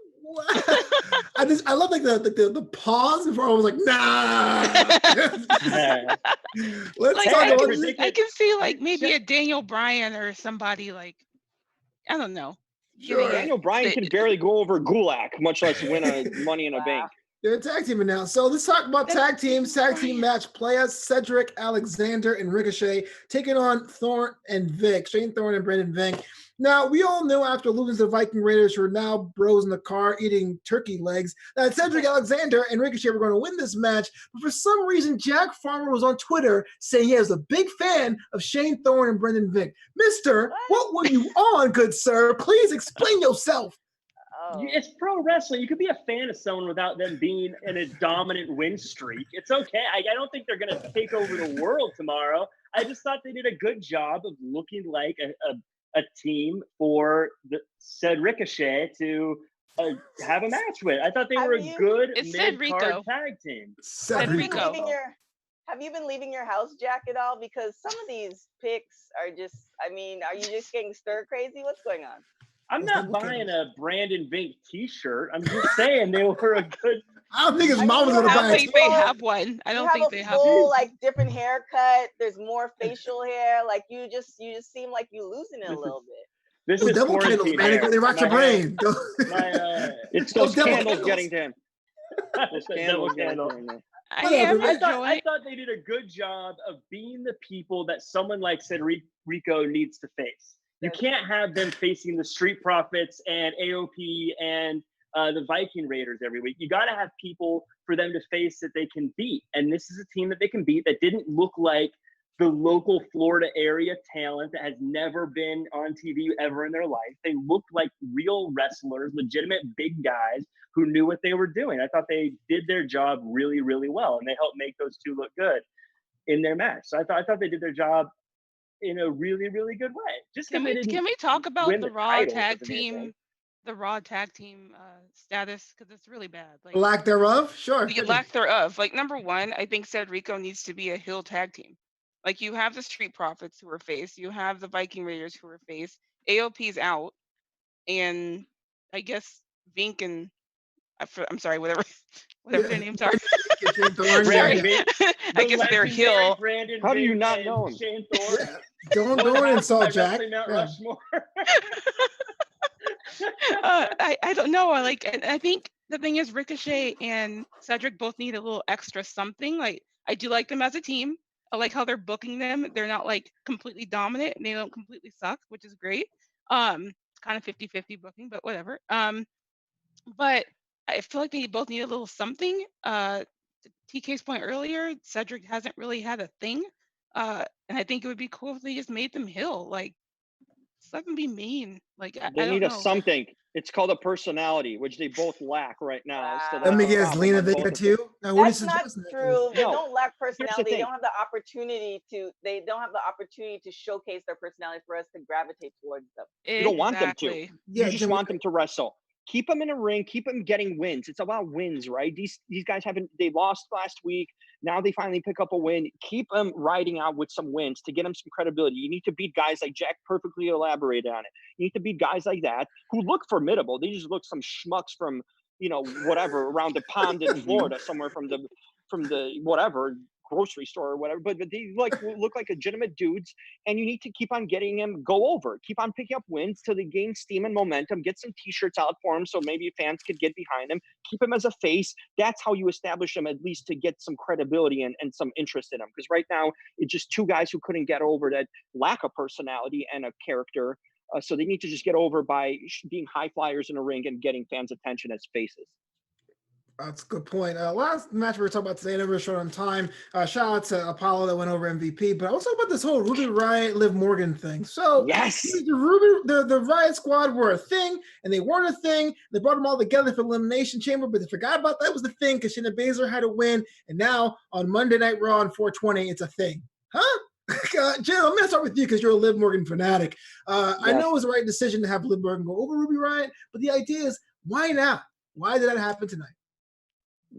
B: I love like the pause before I was like, nah. Let's talk about
F: I can see like maybe a Daniel Bryan or somebody like, I don't know.
B: Sure.
E: Daniel Bryan can barely go over Gulak, much less win a Money in a Bank.
B: They're tag teaming now. So let's talk about tag teams. Tag team match players: Cedric Alexander and Ricochet taking on Thorne and Vic. Shane Thorne and Brendan Vick. Now, we all knew after losing to the Viking Raiders, who are now bros in the car eating turkey legs, that Cedric Alexander and Ricochet were going to win this match. But for some reason, Jack Farmer was on Twitter saying he was a big fan of Shane Thorne and Brendan Vick. Mister, what were you on, good sir? Please explain yourself.
C: It's pro wrestling. You could be a fan of someone without them being in a dominant win streak. It's okay. I don't think they're going to take over the world tomorrow. I just thought they did a good job of looking like a team for said Ricochet to have a match with. I thought they
D: Have
C: were a
D: you-
C: good
F: It said
C: mid-card
F: Rico.
C: tag team.
F: Said
D: Have you been
F: Rico.
D: leaving your Have you been leaving your house, Jack, at all? Because some of these picks are just, I mean, are you just getting stir crazy? What's going on?
C: I'm
B: Those
C: not
B: double
C: buying
B: candles.
C: a Brandon Vink t-shirt. I'm just saying they were a good.
B: I don't think his
D: I mean,
B: mom was
D: you
B: gonna
F: I
D: have
B: buy
F: don't
B: it.
F: think they have one. I
D: You
F: don't
D: have
F: think
D: a
F: they have one.
D: full, like, different haircut. There's more facial hair. Like, you just seem like you're losing it a
C: This is-
D: little bit.
C: This
B: Those
C: is
B: double candles,
C: quarantine
B: man.
C: hair.
B: They rock your
C: My hair-
B: brain.
E: It's
B: Those
E: those
B: double
E: candles
B: candles.
E: getting to him. Those
C: The
E: candles
C: double
E: getting
C: candle.
E: to him. Man.
F: I
B: Whatever,
F: am
B: man.
C: I
F: enjoying.
C: thought they did a good job of being the people that someone like Rico needs to face. You can't have them facing the Street Profits and AOP and the Viking Raiders every week. You got to have people for them to face that they can beat. And this is a team that they can beat that didn't look like the local Florida area talent that has never been on TV ever in their life. They looked like real wrestlers, legitimate big guys who knew what they were doing. I thought they did their job really, really well, and they helped make those two look good in their match. So I thought they did their job in a really, really good way. Just
F: Can we talk about
C: win
F: the
C: the
F: Raw
C: title
F: tag
C: doesn't mean anything.
F: team, the Raw tag team status? Because it's really bad. Like
B: Lack thereof, sure.
F: the lack thereof. Like number one, I think Rico needs to be a heel tag team. Like you have the Street Profits who are face, you have the Viking Raiders who are face. AOP's out, and I guess Vink and I'm sorry, whatever their names are.
C: Brandon
F: Sorry.
C: Vink,
F: I guess they're
C: legendary
F: heel.
C: Brandon
E: How do you
C: Vink
E: not
C: and
E: know him?
C: Shane Thorne.
B: Yeah. Don't
C: What happened
B: insult
C: by
B: Jack.
C: wrestling Mount
B: Yeah.
C: Rushmore?
F: I don't know. I think the thing is Ricochet and Cedric both need a little extra something. Like I do like them as a team. I like how they're booking them. They're not like completely dominant and they don't completely suck, which is great. It's kind of 50-50 booking, but whatever. But I feel like they both need a little something. To TK's point earlier, Cedric hasn't really had a thing. And I think it would be cool if they just made them heel. Like just let them be mean. Like I
E: They
F: don't
E: need a
F: know.
E: something. It's called a personality, which they both lack right now. So
D: Wow.
B: Let
E: that's
B: me
E: a
B: guess,
E: problem
B: Lena
E: on both
B: there
E: of them.
B: too. Now, what
D: That's
B: is
D: not
B: suggesting?
D: true. They
E: No.
D: don't lack
E: the
D: personality. They
E: thing.
D: don't have the opportunity to. They don't have the opportunity to showcase their personality for us to gravitate towards them.
E: You don't want them to.
F: Exactly.
B: Yeah,
E: You just
B: Jim,
E: want them to wrestle. Keep them in a ring. Keep them getting wins. It's about wins, right? These guys they lost last week. Now they finally pick up a win. Keep them riding out with some wins to get them some credibility. You need to beat guys like Jack perfectly elaborated on it. You need to beat guys like that who look formidable. They just look some schmucks from, whatever, around the pond in Florida, somewhere from the whatever grocery store or whatever, but they look like legitimate dudes, and you need to keep on getting them go over, keep on picking up wins till they gain steam and momentum, get some t-shirts out for them so maybe fans could get behind them, keep them as a face. That's how you establish them, at least to get some credibility and some interest in them, because right now it's just two guys who couldn't get over that lack of personality and a character. So they need to just get over by being high flyers in a ring and getting fans' attention as faces.
B: That's a good point. Last match we were talking about today, I know we're short on time. Shout out to Apollo that went over MVP, but also about this whole Ruby Riott, Liv Morgan thing. So
E: Yes,
B: the Riott Squad were a thing, and they weren't a thing. They brought them all together for Elimination Chamber, but they forgot about that was the thing because Shayna Baszler had to win, and now on Monday Night Raw on 420, it's a thing. Huh? Jim, I'm going to start with you because you're a Liv Morgan fanatic. I know it was the right decision to have Liv Morgan go over Ruby Riott, but the idea is, why not? Why did that happen tonight?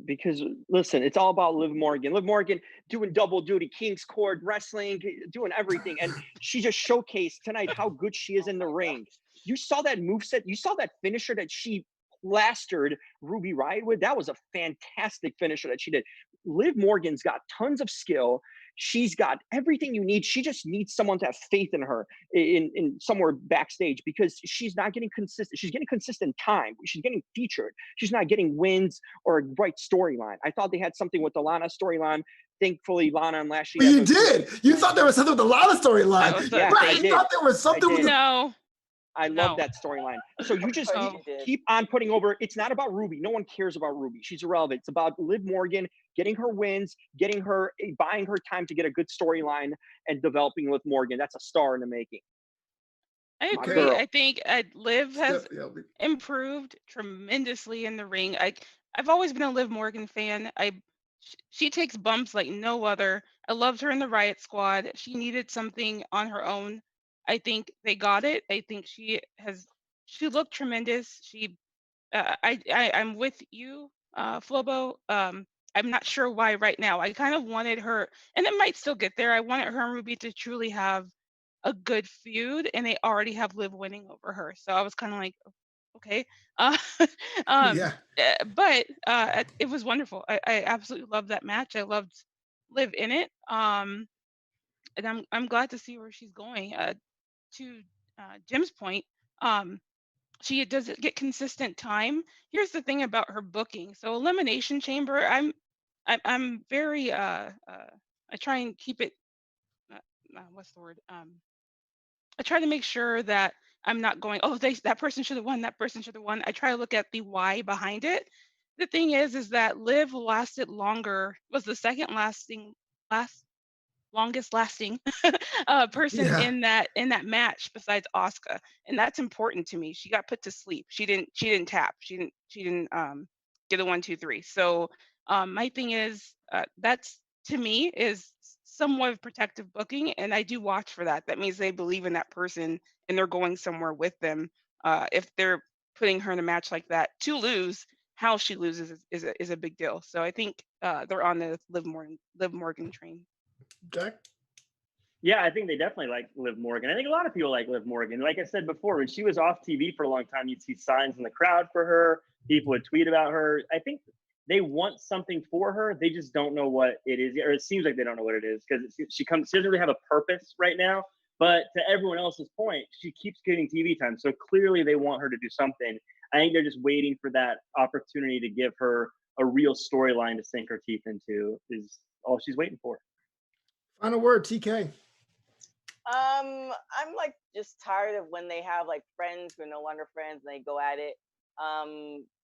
E: because listen, it's all about Liv Morgan. Liv Morgan doing double duty, King's Court, wrestling, doing everything. And she just showcased tonight how good she is in the ring. You saw that moveset. You saw that finisher that she plastered Ruby Riott with. That was a fantastic finisher that she did. Liv Morgan's got tons of skill. She's got everything you need. She just needs someone to have faith in her in somewhere backstage, because she's not getting consistent. She's getting consistent time. She's getting featured. She's not getting wins or a right storyline. I thought they had something with the Lana storyline. Thankfully, Lana and Lashley.
B: You did. You thought there was something with the Lana storyline.
E: Yeah,
B: right.
E: I
B: You
E: did.
B: thought there was something with the
F: No.
E: I love that storyline. So you just keep on putting over. It's not about Ruby. No one cares about Ruby. She's irrelevant. It's about Liv Morgan getting her wins, buying her time to get a good storyline and developing Liv Morgan. That's a star in the making.
F: I agree. I think Liv has improved tremendously in the ring. I've always been a Liv Morgan fan. She takes bumps like no other. I loved her in the Riott Squad. She needed something on her own. I think they got it. I think she looked tremendous. She I'm with you, Flobo. I'm not sure why right now. I kind of wanted her, and it might still get there. I wanted her and Ruby to truly have a good feud, and they already have Liv winning over her. So I was kind of like, okay.
B: Yeah.
F: But it was wonderful. I absolutely loved that match. I loved Liv in it. And I'm glad to see where she's going. To Jim's point, she doesn't get consistent time. Here's the thing about her booking. So Elimination Chamber, I'm very I try and keep it what's the word? I try to make sure that I'm not going, oh, that person should have won, that person should have won. I try to look at the why behind it. The thing is that Liv lasted longer, was the second longest lasting person in that match besides Asuka, and that's important to me. She got put to sleep. She didn't tap. She didn't get a 1, 2, 3. So my thing is that's, to me, is somewhat of protective booking, and I do watch for that. That means they believe in that person and they're going somewhere with them. If they're putting her in a match like that to lose, how she loses is a big deal. So I think they're on the Liv Morgan train.
B: Jack?
C: Yeah, I think they definitely like Liv Morgan. I think a lot of people like Liv Morgan. Like I said before, when she was off TV for a long time, you'd see signs in the crowd for her. People would tweet about her. I think they want something for her. They just don't know what it is, or it seems like they don't know what it is, because she doesn't really have a purpose right now. But to everyone else's point, she keeps getting TV time. So clearly they want her to do something. I think they're just waiting for that opportunity to give her a real storyline to sink her teeth into, is all she's waiting for.
B: Final word, TK.
D: I'm like just tired of when they have like friends who are no longer friends and they go at it.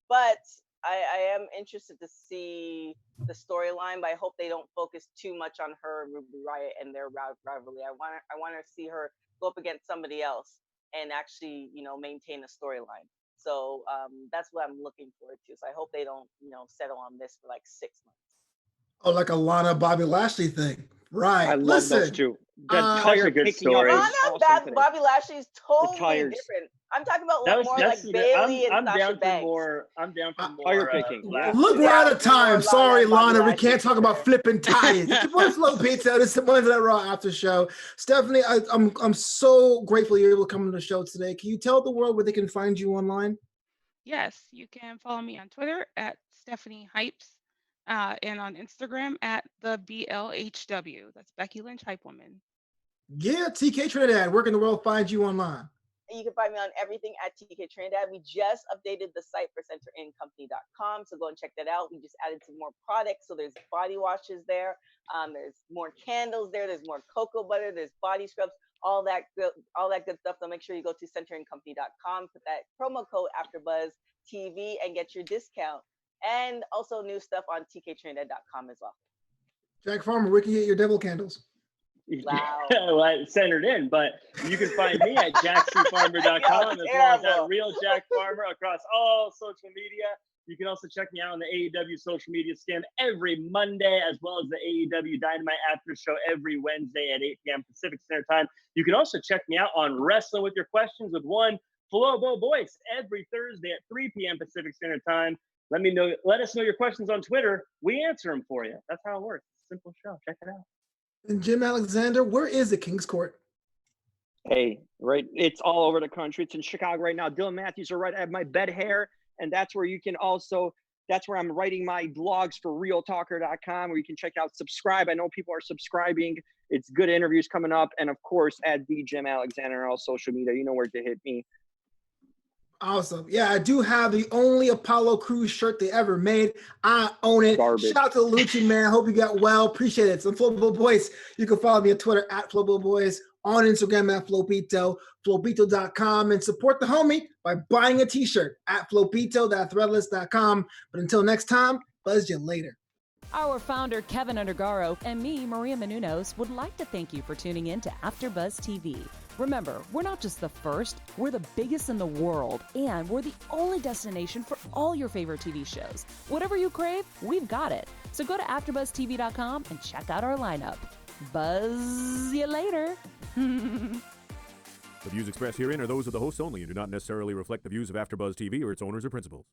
D: But I am interested to see the storyline, but I hope they don't focus too much on her, Ruby Riott, and their rivalry. I want to see her go up against somebody else and actually, maintain a storyline. So that's what I'm looking forward to. So I hope they don't, settle on this for like 6 months.
B: Oh, like a Lana Bobby Lashley thing. Right.
E: I love those two.
C: Such a good story.
D: Bobby Lashley's totally different. I'm talking about more like Bailey and Sasha Banks.
C: I'm down for more
E: tire picking.
B: Look, we're out of time. Sorry, Lana. We can't talk about flipping tires. What's Flow Pizza? This is one of that Raw after show. Stephanie, I'm so grateful you're able to come on the show today. Can you tell the world where they can find you online?
F: Yes, you can follow me on Twitter at Stephanie Hypes. And on Instagram at the BLHW. That's Becky Lynch Hype Woman.
B: Yeah, TK Trinidad. Where can the world find you online?
D: You can find me on everything at TK Trinidad. We just updated the site for centerincompany.com, so go and check that out. We just added some more products, so there's body washes there. There's more candles there. There's more cocoa butter. There's body scrubs. All that good stuff. So make sure you go to centerincompany.com, put that promo code AfterBuzz TV, and get your discount. And also new stuff on tktrinidad.com as well.
B: Jack Farmer, where can you get your devil candles?
D: Wow.
C: Well, I centered in, but you can find me at jackcfarmer.com, as well as at Real Jack Farmer across all social media. You can also check me out on the AEW social media scam every Monday, as well as the AEW Dynamite After Show every Wednesday at 8 p.m. Pacific Standard Time. You can also check me out on Wrestling with Your Questions with one Flobo Boyce every Thursday at 3 p.m. Pacific Standard Time. Let us know your questions on Twitter. We answer them for you. That's how it works. Simple show. Check it out.
B: And Jim Alexander, where is the King's Court?
E: Hey, right. It's all over the country. It's in Chicago right now. Dylan Matthews are right. I have my bed hair, and that's where you can also, that's where I'm writing my blogs for realtalker.com, where you can check out, subscribe. I know people are subscribing. It's good interviews coming up. And of course, at the Jim Alexander on all social media, you know where to hit me.
B: Awesome. Yeah, I do have the only Apollo Crews shirt they ever made. I own it.
E: Garbage.
B: Shout out to Lucci, man. Hope you got well. Appreciate it. So Flobo Boyce, you can follow me on Twitter at Flobo Boyce, on Instagram at Flopito, Flopito.com, and support the homie by buying a t-shirt at Flopito.threadless.com. But until next time, buzz you later.
A: Our founder, Keven Undergaro, and me, Maria Menounos, would like to thank you for tuning in to AfterBuzz TV. Remember, we're not just the first, we're the biggest in the world, and we're the only destination for all your favorite TV shows. Whatever you crave, we've got it. So go to AfterBuzzTV.com and check out our lineup. Buzz you later.
G: The views expressed herein are those of the hosts only and do not necessarily reflect the views of AfterBuzz TV or its owners or principals.